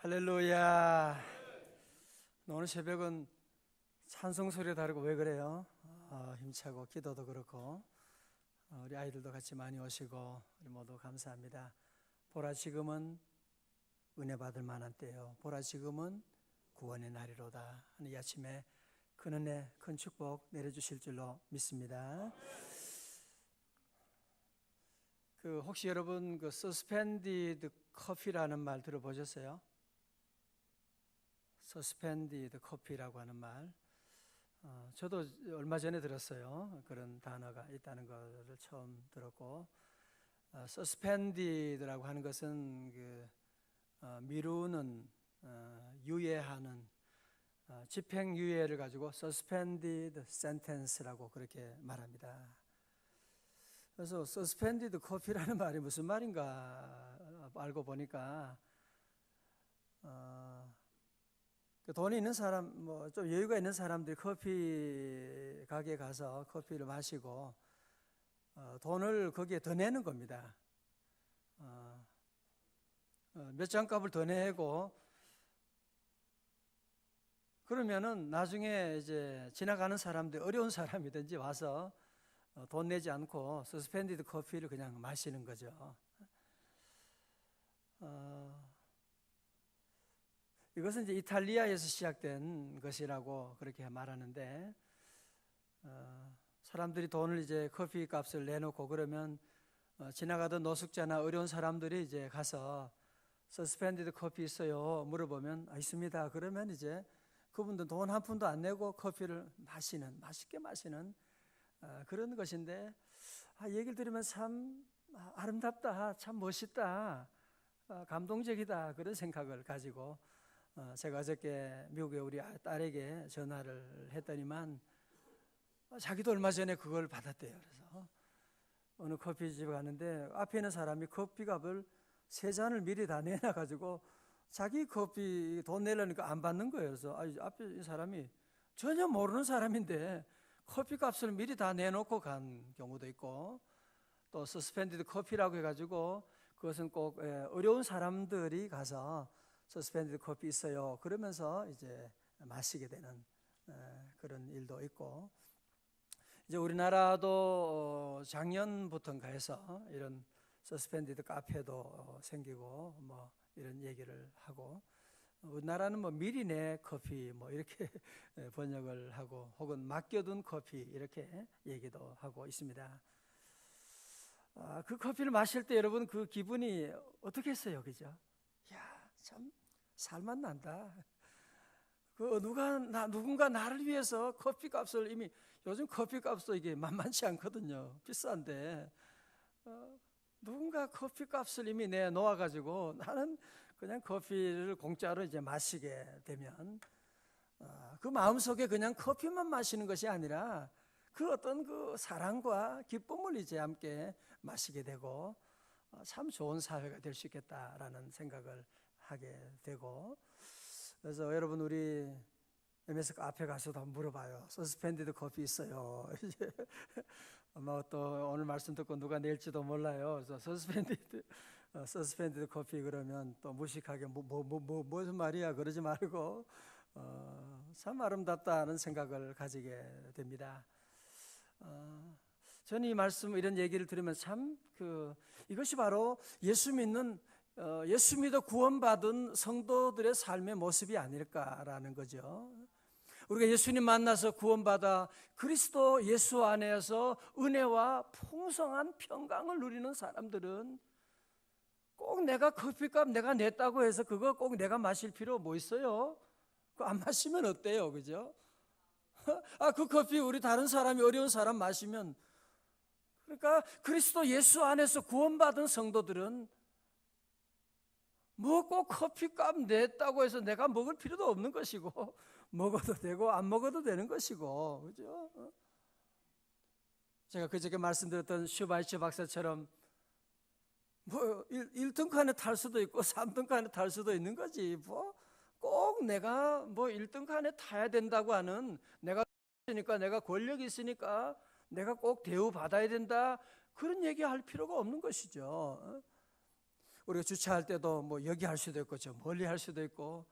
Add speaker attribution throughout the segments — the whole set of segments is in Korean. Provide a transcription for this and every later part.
Speaker 1: 할렐루야. 오늘 새벽은 찬송 소리가 다르고 왜 그래요? 힘차고 기도도 그렇고 우리 아이들도 같이 많이 오시고 우리 모두 감사합니다. 보라 지금은 은혜 받을 만한 때요, 보라 지금은 구원의 날이로다 하는 이 아침에 큰 은혜 큰 축복 내려주실 줄로 믿습니다. 혹시 여러분 서스펜디드 커피라는 말 들어보셨어요? 서스펜디드 커피라고 하는 말, 저도 얼마 전에 들었어요. 그런 단어가 있다는 것을 처음 들었고, 서스펜디드라고 하는 것은 미루는, 유예하는, 집행유예를 가지고 suspended sentence라고 그렇게 말합니다. 그래서 suspended coffee라는 말이 무슨 말인가 알고 보니까 돈이 있는 사람, 좀 여유가 있는 사람들이 커피 가게에 가서 커피를 마시고 돈을 거기에 더 내는 겁니다. 몇 장값을 더 내고, 그러면은 나중에 이제 지나가는 사람들, 어려운 사람이든지 와서 돈 내지 않고 서스펜디드 커피를 그냥 마시는 거죠. 이것은 이제 이탈리아에서 시작된 것이라고 그렇게 말하는데, 사람들이 돈을 이제 커피 값을 내놓고 그러면 지나가던 노숙자나 어려운 사람들이 이제 가서 서스펜디드 커피 있어요 물어보면 있습니다. 그러면 이제 그분들 돈 한 푼도 안 내고 커피를 맛있게 마시는 그런 것인데, 얘기를 들으면 참 아름답다, 참 멋있다, 감동적이다, 그런 생각을 가지고 제가 어저께 미국에 우리 딸에게 전화를 했더니만 자기도 얼마 전에 그걸 받았대요. 그래서 어느 커피집에 갔는데 앞에 있는 사람이 커피값을 3잔을 미리 다 내놔가지고 자기 커피 돈 내려니까 안 받는 거예요. 그래서 앞에 이 사람이 전혀 모르는 사람인데 커피값을 미리 다 내놓고 간 경우도 있고, 또 서스펜디드 커피라고 해가지고 그것은 꼭 어려운 사람들이 가서 서스펜디드 커피 있어요 그러면서 이제 마시게 되는 그런 일도 있고, 이제 우리나라도 작년부터인가 해서 이런 서스펜디드 카페도 생기고 이런 얘기를 하고, 우리나라는 미리 내 커피 이렇게 번역을 하고, 혹은 맡겨둔 커피 이렇게 얘기도 하고 있습니다. 그 커피를 마실 때 여러분 그 기분이 어떻겠어요, 그죠? 야, 참 살맛 난다. 누군가 나를 위해서 커피값을 이미, 요즘 커피값도 이게 만만치 않거든요. 비싼데 누군가 커피값을 이미 내놓아가지고 나는 그냥 커피를 공짜로 이제 마시게 되면 그 마음속에 그냥 커피만 마시는 것이 아니라 그 어떤 그 사랑과 기쁨을 이제 함께 마시게 되고 참 좋은 사회가 될 수 있겠다라는 생각을 하게 되고, 그래서 여러분 우리 MS 앞에 가서도 한번 물어봐요. 서스펜디드 커피 있어요. 아마 또 오늘 말씀 듣고 누가 낼지도 몰라요. 그래서 서스펜디드 커피 그러면 또 무식하게 무슨 말이야 그러지 말고 참 아름답다는 생각을 가지게 됩니다. 저는 이 말씀, 이런 얘기를 들으면 참 이것이 바로 예수 믿어 구원받은 성도들의 삶의 모습이 아닐까라는 거죠. 우리가 예수님 만나서 구원받아 그리스도 예수 안에서 은혜와 풍성한 평강을 누리는 사람들은 꼭 내가 커피값 내가 냈다고 해서 그거 꼭 내가 마실 필요 뭐 있어요? 그거 안 마시면 어때요, 그죠? 그 커피 우리 다른 사람이, 어려운 사람 마시면, 그러니까 그리스도 예수 안에서 구원받은 성도들은 꼭 커피값 냈다고 해서 내가 먹을 필요도 없는 것이고, 먹어도 되고 안 먹어도 되는 것이고, 그죠? 제가 그저께 말씀드렸던 슈바이처 박사처럼 1등 칸에 탈 수도 있고 3등 칸에 탈 수도 있는 거지, 꼭 내가 1등 칸에 타야 된다고 하는, 내가 있으니까, 내가 권력이 있으니까 내가 꼭 대우받아야 된다, 그런 얘기할 필요가 없는 것이죠. 우리가 주차할 때도 뭐 여기 할 수도 있고 저 멀리 할 수도 있고,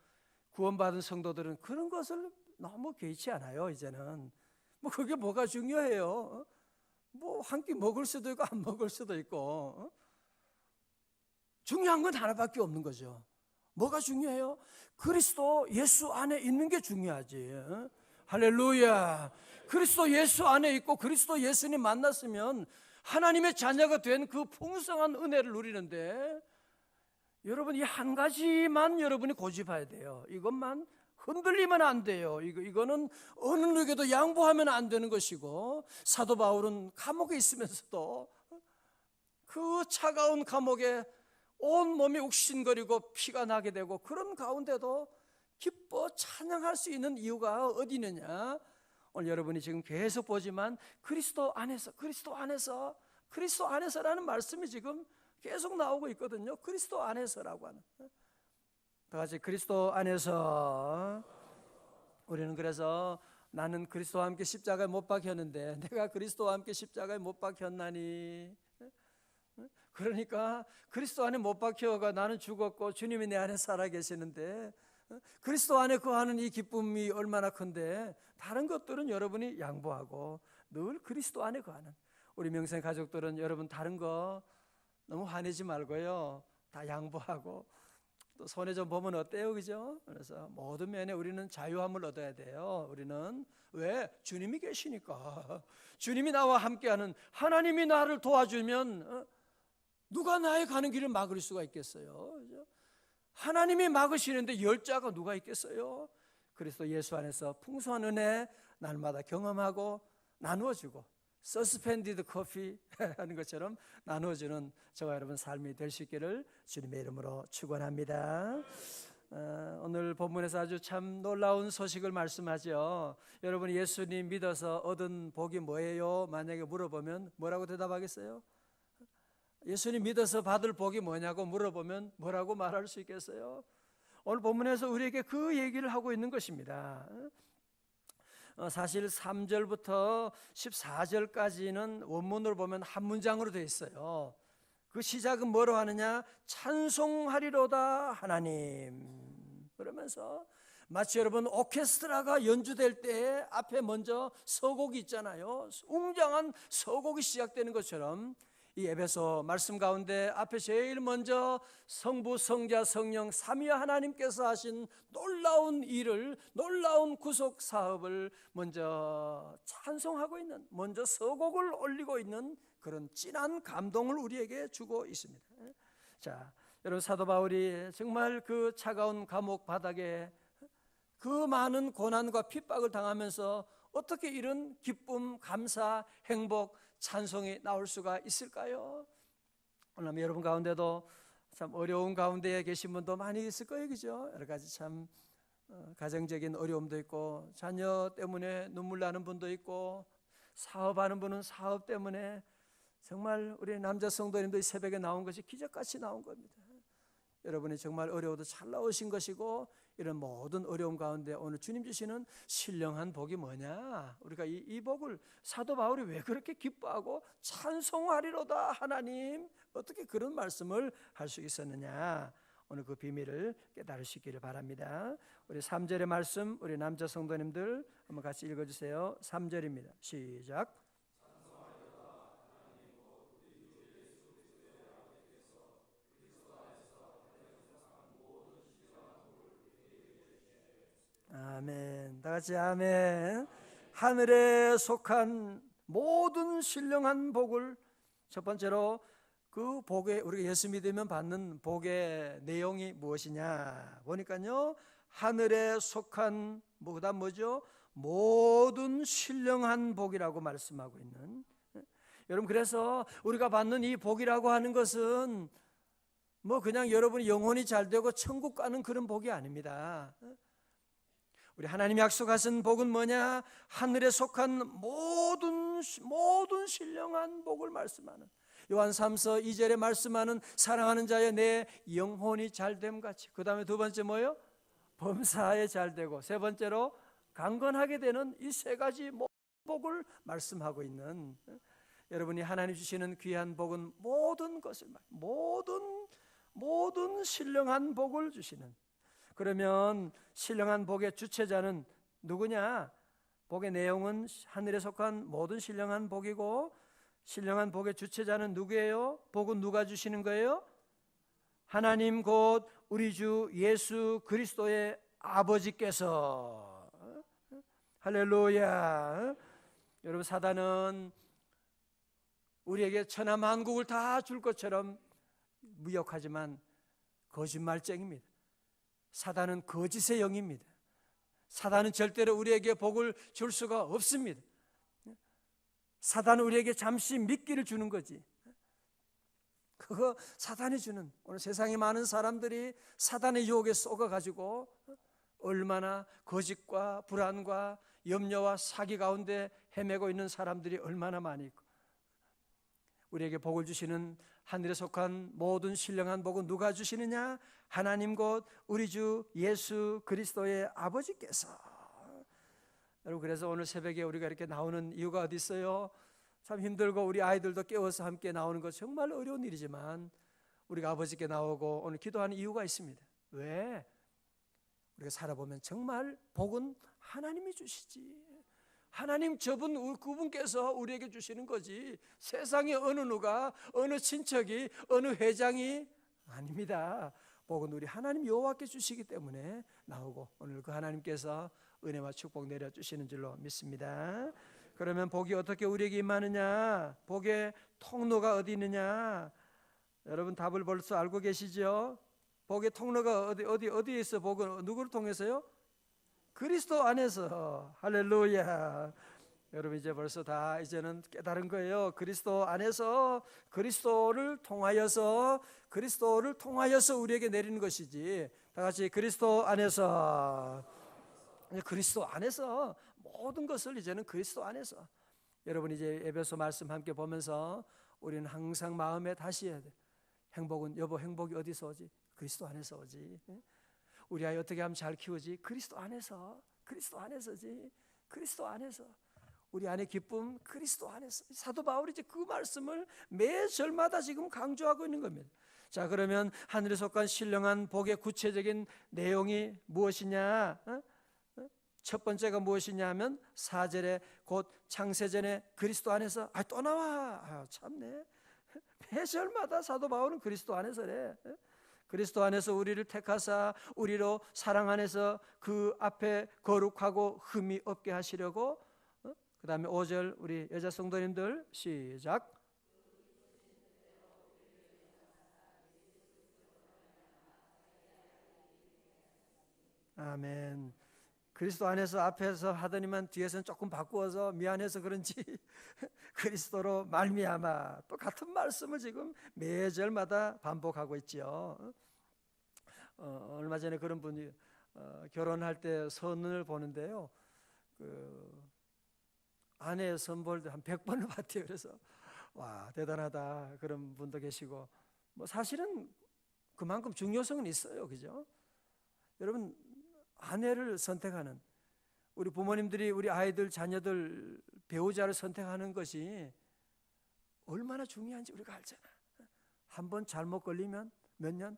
Speaker 1: 구원받은 성도들은 그런 것을 너무 개의치 않아요. 이제는 뭐 그게 뭐가 중요해요? 뭐 한 끼 먹을 수도 있고 안 먹을 수도 있고, 중요한 건 하나밖에 없는 거죠. 뭐가 중요해요? 그리스도 예수 안에 있는 게 중요하지. 할렐루야. 그리스도 예수 안에 있고 그리스도 예수님 만났으면 하나님의 자녀가 된 그 풍성한 은혜를 누리는데, 여러분 이 한 가지만 여러분이 고집해야 돼요. 이것만 흔들리면 안 돼요. 이거는 어느 누구에게도 양보하면 안 되는 것이고, 사도 바울은 감옥에 있으면서도 그 차가운 감옥에 온 몸이 욱신거리고 피가 나게 되고, 그런 가운데도 기뻐 찬양할 수 있는 이유가 어디 있느냐? 오늘 여러분이 지금 계속 보지만 그리스도 안에서, 그리스도 안에서, 그리스도 안에서라는 말씀이 지금 계속 나오고 있거든요. 그리스도 안에서라고 하는. 다 같이 그리스도 안에서. 우리는 그래서 나는 그리스도와 함께 십자가에 못 박혔는데 내가 그리스도와 함께 십자가에 못 박혔나니. 그러니까 그리스도 안에 못 박혀가 나는 죽었고 주님이 내 안에 살아계시는데, 그리스도 안에 거하는 이 기쁨이 얼마나 큰데, 다른 것들은 여러분이 양보하고 늘 그리스도 안에 거하는 우리 명생 가족들은, 여러분 다른 거 너무 화내지 말고요, 다 양보하고 또 손해 좀 보면 어때요? 그죠? 그래서 모든 면에 우리는 자유함을 얻어야 돼요. 우리는 왜? 주님이 계시니까. 주님이 나와 함께하는, 하나님이 나를 도와주면 누가 나의 가는 길을 막을 수가 있겠어요? 그죠? 하나님이 막으시는데 열자가 누가 있겠어요? 그리스도 예수 안에서 풍성한 은혜 날마다 경험하고 나누어주고, 서스펜디드 커피 하는 것처럼 나누어주는 저와 여러분 삶이 될 수 있기를 주님의 이름으로 축원합니다. 오늘 본문에서 아주 참 놀라운 소식을 말씀하죠. 여러분 예수님 믿어서 얻은 복이 뭐예요? 만약에 물어보면 뭐라고 대답하겠어요? 예수님 믿어서 받을 복이 뭐냐고 물어보면 뭐라고 말할 수 있겠어요? 오늘 본문에서 우리에게 그 얘기를 하고 있는 것입니다. 사실 3절부터 14절까지는 원문으로 보면 한 문장으로 되어 있어요. 그 시작은 뭐로 하느냐? 찬송하리로다 하나님. 그러면서 마치 여러분 오케스트라가 연주될 때 앞에 먼저 서곡이 있잖아요. 웅장한 서곡이 시작되는 것처럼 이 에베소 말씀 가운데 앞에 제일 먼저 성부, 성자, 성령 삼위 하나님께서 하신 놀라운 일을, 놀라운 구속 사업을 먼저 찬송하고 있는, 먼저 서곡을 올리고 있는 그런 진한 감동을 우리에게 주고 있습니다. 자, 여러분 사도 바울이 정말 그 차가운 감옥 바닥에 그 많은 고난과 핍박을 당하면서 어떻게 이런 기쁨, 감사, 행복, 찬송이 나올 수가 있을까요? 오늘 여러분 가운데도 참 어려운 가운데에 계신 분도 많이 있을 거예요, 그죠? 여러 가지 참 가정적인 어려움도 있고, 자녀 때문에 눈물 나는 분도 있고, 사업하는 분은 사업 때문에 정말 우리 남자 성도님도 이 새벽에 나온 것이 기적같이 나온 겁니다. 여러분이 정말 어려워도 잘 나오신 것이고, 이런 모든 어려움 가운데 오늘 주님 주시는 신령한 복이 뭐냐? 우리가 이 복을 사도 바울이 왜 그렇게 기뻐하고 찬송하리로다 하나님, 어떻게 그런 말씀을 할 수 있었느냐? 오늘 그 비밀을 깨달으시기를 바랍니다. 우리 3절의 말씀, 우리 남자 성도님들 한번 같이 읽어주세요. 3절입니다. 시작. 아멘. 다 같이 아멘. 하늘에 속한 모든 신령한 복을, 첫 번째로 그 복에, 우리가 예수 믿으면 받는 복의 내용이 무엇이냐 보니까요, 하늘에 속한 그다음 뭐죠? 모든 신령한 복이라고 말씀하고 있는. 여러분, 그래서 우리가 받는 이 복이라고 하는 것은 뭐 그냥 여러분이 영혼이 잘 되고 천국 가는 그런 복이 아닙니다. 우리 하나님이 약속하신 복은 뭐냐? 하늘에 속한 모든 신령한 복을 말씀하는, 요한 3서 2절에 말씀하는 사랑하는 자의 내 영혼이 잘됨 같이, 그 다음에 두 번째 뭐예요? 범사에 잘되고, 세 번째로 강건하게 되는 이 세 가지 복을 말씀하고 있는, 여러분이 하나님 주시는 귀한 복은 모든 것을, 모든 모든 신령한 복을 주시는. 그러면 신령한 복의 주체자는 누구냐? 복의 내용은 하늘에 속한 모든 신령한 복이고, 신령한 복의 주체자는 누구예요? 복은 누가 주시는 거예요? 하나님 곧 우리 주 예수 그리스도의 아버지께서. 할렐루야. 여러분, 사단은 우리에게 천하만국을 다 줄 것처럼 무역하지만 거짓말쟁입니다. 사단은 거짓의 영입니다. 사단은 절대로 우리에게 복을 줄 수가 없습니다. 사단은 우리에게 잠시 미끼를 주는 거지. 그거 사단이 주는. 오늘 세상에 많은 사람들이 사단의 유혹에 속아가지고 얼마나 거짓과 불안과 염려와 사기 가운데 헤매고 있는 사람들이 얼마나 많이 있고, 우리에게 복을 주시는 하늘에 속한 모든 신령한 복은 누가 주시느냐? 하나님 곧 우리 주 예수 그리스도의 아버지께서. 여러분, 그래서 오늘 새벽에 우리가 이렇게 나오는 이유가 어디 있어요? 참 힘들고 우리 아이들도 깨워서 함께 나오는 것 정말 어려운 일이지만 우리가 아버지께 나오고 오늘 기도하는 이유가 있습니다. 왜? 우리가 살아보면 정말 복은 하나님이 주시지. 하나님, 저분, 그분께서 우리에게 주시는 거지, 세상에 어느 누가, 어느 친척이, 어느 회장이 아닙니다. 복은 우리 하나님 여호와께 주시기 때문에 나오고, 오늘 그 하나님께서 은혜와 축복 내려주시는 줄로 믿습니다. 그러면 복이 어떻게 우리에게 임하느냐? 복의 통로가 어디 있느냐? 여러분, 답을 벌써 알고 계시죠? 복의 통로가 어디에 있어? 복은 누구를 통해서요? 그리스도 안에서. 할렐루야. 여러분, 이제 벌써 다 이제는 깨달은 거예요. 그리스도 안에서, 그리스도를 통하여서 우리에게 내리는 것이지. 다 같이 그리스도 안에서. 그리스도 안에서 모든 것을 이제는 그리스도 안에서. 여러분, 이제 에베소 말씀 함께 보면서 우리는 항상 마음에 다시 해야 돼. 행복은, 여보, 행복이 어디서 오지? 그리스도 안에서 오지. 우리 아이 어떻게 하면 잘 키우지? 그리스도 안에서. 그리스도 안에서지. 그리스도 안에서. 우리 안의 기쁨, 그리스도 안에서. 사도 바울이 이제 그 말씀을 매 절마다 지금 강조하고 있는 겁니다. 자, 그러면 하늘에 속한 신령한 복의 구체적인 내용이 무엇이냐? 첫 번째가 무엇이냐 하면 4절에 곧 창세전에 그리스도 안에서. 또 나와. 참네. 매 절마다 사도 바울은 그리스도 안에서래. 그리스도 안에서 우리를 택하사 우리로 사랑 안에서 그 앞에 거룩하고 흠이 없게 하시려고. 그 다음에 5절 우리 여자 성도님들 시작. 아멘. 그리스도 안에서 앞에서 하더니만 뒤에서는 조금 바꾸어서 미안해서 그런지 그리스도로 말미암아, 또 같은 말씀을 지금 매 절마다 반복하고 있죠. 얼마 전에 그런 분이 결혼할 때 선을 보는데요, 그 아내 선볼 때 한 100번을 봤대요. 그래서 와, 대단하다 그런 분도 계시고, 뭐 사실은 그만큼 중요성은 있어요. 그죠? 여러분, 아내를 선택하는, 우리 부모님들이 우리 아이들, 자녀들, 배우자를 선택하는 것이 얼마나 중요한지 우리가 알잖아. 한번 잘못 걸리면 몇 년?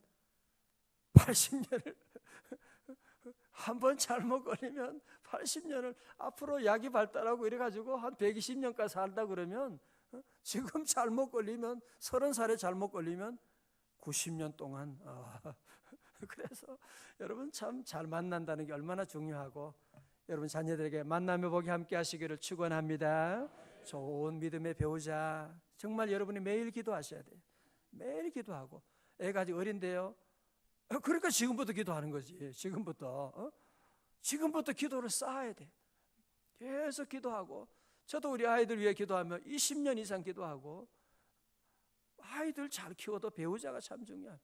Speaker 1: 80년을 한번 잘못 걸리면 80년을 앞으로 약이 발달하고 이래가지고 한 120년까지 살다 그러면, 지금 잘못 걸리면 30살에 잘못 걸리면 90년 동안. 그래서 여러분, 참 잘 만난다는 게 얼마나 중요하고, 여러분 자녀들에게 만남의 복이 함께 하시기를 축원합니다. 좋은 믿음의 배우자, 정말 여러분이 매일 기도하셔야 돼요. 매일 기도하고. 애가 아직 어린데요, 그러니까 지금부터 기도하는 거지. 지금부터 기도를 쌓아야 돼. 계속 기도하고. 저도 우리 아이들 위해 기도하면 20년 이상 기도하고. 아이들 잘 키워도 배우자가 참 중요해요.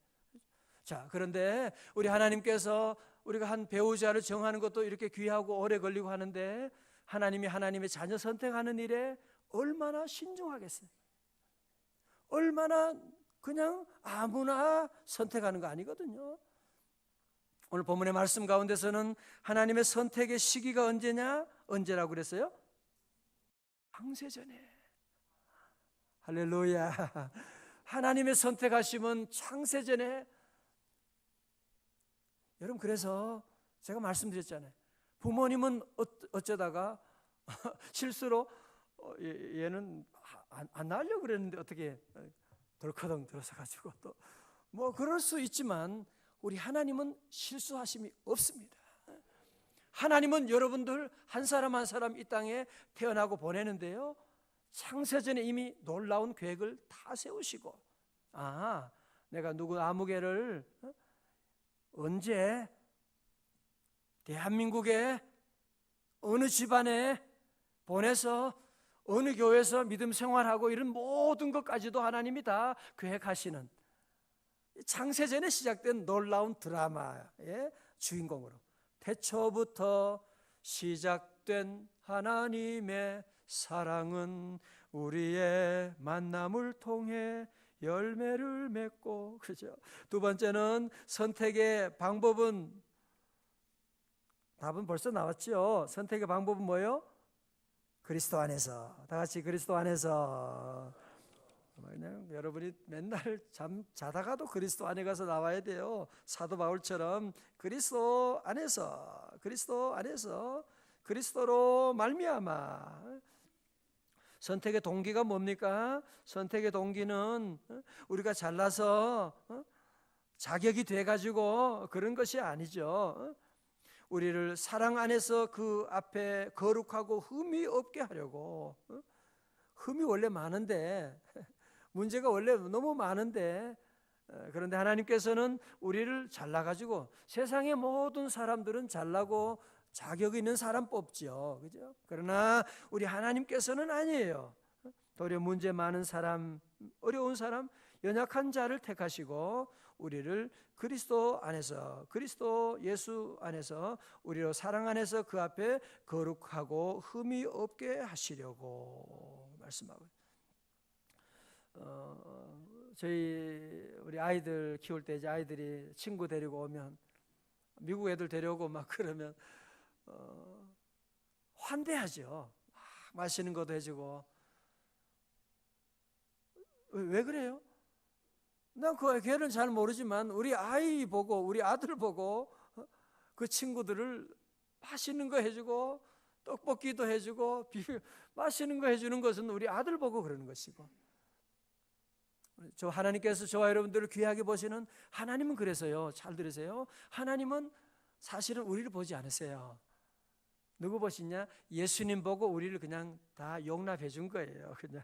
Speaker 1: 자, 그런데 우리 하나님께서 우리가 한 배우자를 정하는 것도 이렇게 귀하고 오래 걸리고 하는데, 하나님이 하나님의 자녀 선택하는 일에 얼마나 신중하겠어요. 얼마나 그냥 아무나 선택하는 거 아니거든요. 오늘 본문의 말씀 가운데서는 하나님의 선택의 시기가 언제냐? 언제라고 그랬어요? 창세전에. 할렐루야. 하나님의 선택하심은 창세전에 여러분, 그래서 제가 말씀드렸잖아요. 부모님은 어쩌다가 실수로 얘는 안 낳으려고 그랬는데 어떻게 덜커덩 들어서 가지고 또 뭐 그럴 수 있지만, 우리 하나님은 실수하심이 없습니다. 하나님은 여러분들 한 사람 한 사람 이 땅에 태어나고 보내는데요, 창세전에 이미 놀라운 계획을 다 세우시고, 내가 누구 아무개를 언제 대한민국의 어느 집안에 보내서 어느 교회에서 믿음 생활하고 이런 모든 것까지도 하나님이 다 계획하시는 창세전에 시작된 놀라운 드라마의 주인공으로, 태초부터 시작된 하나님의 사랑은 우리의 만남을 통해 열매를 맺고, 그죠? 두 번째는 선택의 방법은, 답은 벌써 나왔죠. 선택의 방법은 뭐예요? 그리스도 안에서. 다 같이 그리스도 안에서. 그냥 여러분이 맨날 자다가도 그리스도 안에 가서 나와야 돼요. 사도 바울처럼 그리스도 안에서, 그리스도 안에서, 그리스도로 말미암아. 선택의 동기가 뭡니까? 선택의 동기는 우리가 잘나서 자격이 돼가지고 그런 것이 아니죠. 우리를 사랑 안에서 그 앞에 거룩하고 흠이 없게 하려고. 흠이 원래 많은데, 문제가 원래 너무 많은데, 그런데 하나님께서는 우리를 잘나가지고, 세상의 모든 사람들은 잘나고 자격 있는 사람 뽑죠, 그죠? 그러나 우리 하나님께서는 아니에요. 도리어 문제 많은 사람, 어려운 사람, 연약한 자를 택하시고 우리를 그리스도 안에서, 그리스도 예수 안에서, 우리로 사랑 안에서 그 앞에 거룩하고 흠이 없게 하시려고 말씀하고. 우리 아이들 키울 때 이제 아이들이 친구 데리고 오면, 미국 애들 데려오고 막 그러면 환대하죠. 맛있는 것도 해주고. 왜 그래요? 난 그 걔는 잘 모르지만 우리 아이 보고, 우리 아들 보고 그 친구들을 맛있는 거 해주고 떡볶이도 해주고 맛있는 거 해주는 것은 우리 아들 보고 그러는 것이고, 저 하나님께서 저와 여러분들을 귀하게 보시는 하나님은 그래서요, 잘 들으세요, 하나님은 사실은 우리를 보지 않으세요. 누구 보시냐? 예수님 보고 우리를 그냥 다 용납해 준 거예요. 그냥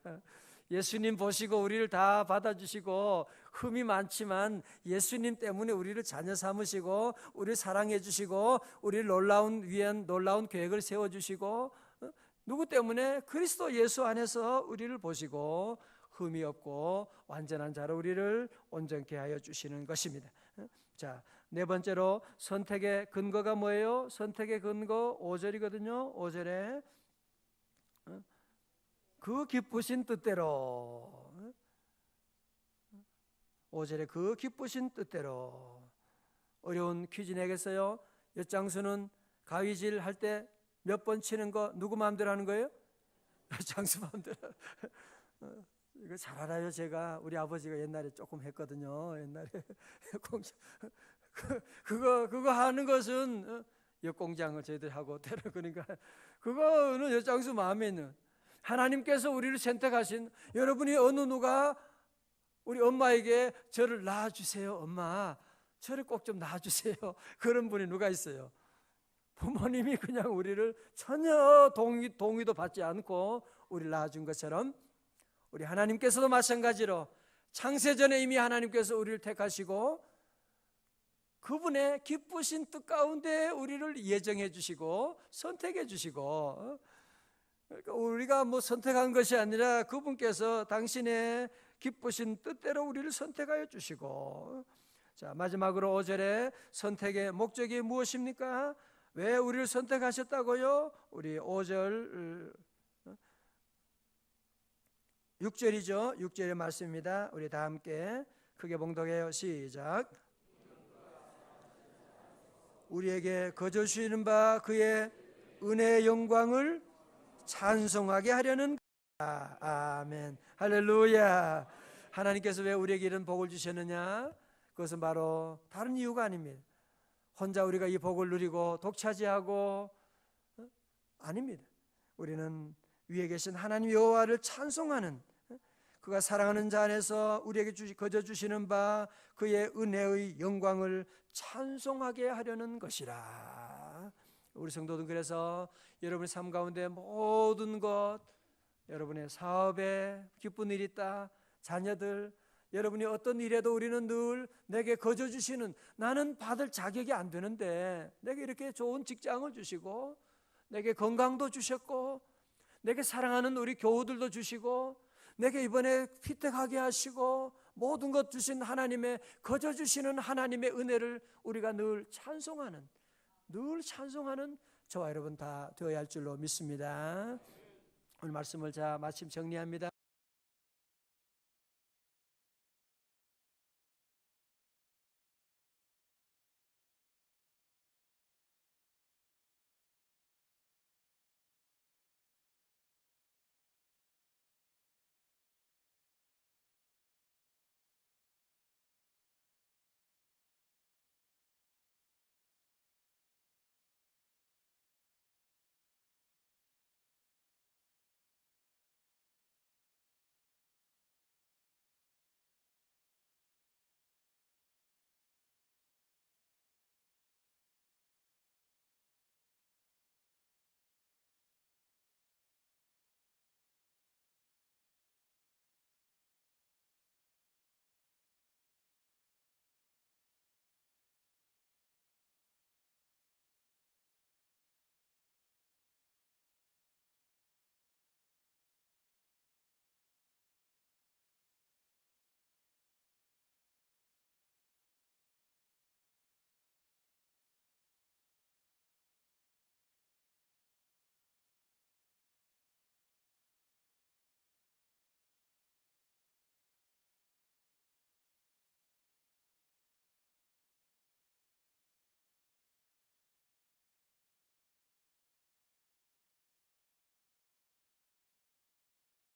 Speaker 1: 예수님 보시고 우리를 다 받아주시고, 흠이 많지만 예수님 때문에 우리를 자녀 삼으시고 우리를 사랑해 주시고 우리를 위한 놀라운 계획을 세워주시고, 누구 때문에? 그리스도 예수 안에서 우리를 보시고 흠이 없고 완전한 자로 우리를 온전케 하여 주시는 것입니다. 자, 네 번째로 선택의 근거가 뭐예요? 선택의 근거 5절이거든요. 5절에 그 기쁘신 뜻대로, 5절에 그 기쁘신 뜻대로. 어려운 퀴즈 내겠어요? 엿장수는 가위질 할 때 몇 번 치는 거 누구 마음대로 하는 거예요? 장수 마음대로. 이거 잘 알아요. 제가 우리 아버지가 옛날에 조금 했거든요. 옛날에 그거 하는 것은 엿공장을 저희들 하고 때려. 그러니까 그거는 엿장수 마음에 있는, 하나님께서 우리를 선택하신, 여러분이 어느 누가 우리 엄마에게 저를 낳아주세요, 엄마 저를 꼭 좀 낳아주세요, 그런 분이 누가 있어요? 부모님이 그냥 우리를 전혀 동의도 받지 않고 우리를 낳아준 것처럼, 우리 하나님께서도 마찬가지로 창세전에 이미 하나님께서 우리를 택하시고 그분의 기쁘신 뜻 가운데 우리를 예정해 주시고 선택해 주시고, 그러니까 우리가 뭐 선택한 것이 아니라 그분께서 당신의 기쁘신 뜻대로 우리를 선택하여 주시고. 자, 마지막으로 5절에 선택의 목적이 무엇입니까? 왜 우리를 선택하셨다고요? 우리 5절 6절이죠. 6절의 말씀입니다. 우리 다 함께 크게 봉독해요. 시작. 우리에게 거저 주시는 바 그의 은혜의 영광을 찬송하게 하려는, 아멘, 할렐루야. 하나님께서 왜 우리에게 이런 복을 주셨느냐? 그것은 바로 다른 이유가 아닙니다. 혼자 우리가 이 복을 누리고 독차지하고 아닙니다. 우리는 위에 계신 하나님 여호와를 찬송하는, 그가 사랑하는 자 안에서 우리에게 거저 주시는 바 그의 은혜의 영광을 찬송하게 하려는 것이라. 우리 성도들, 그래서 여러분의 삶 가운데 모든 것, 여러분의 사업에 기쁜 일이 있다, 자녀들, 여러분이 어떤 일에도 우리는 늘 내게 거저 주시는, 나는 받을 자격이 안 되는데 내게 이렇게 좋은 직장을 주시고 내게 건강도 주셨고 내게 사랑하는 우리 교우들도 주시고 내게 이번에 피택하게 하시고 모든 것 주신 하나님의, 거저 주시는 하나님의 은혜를 우리가 늘 찬송하는 저와 여러분 다 되어야 할 줄로 믿습니다. 오늘 말씀을 마침 정리합니다.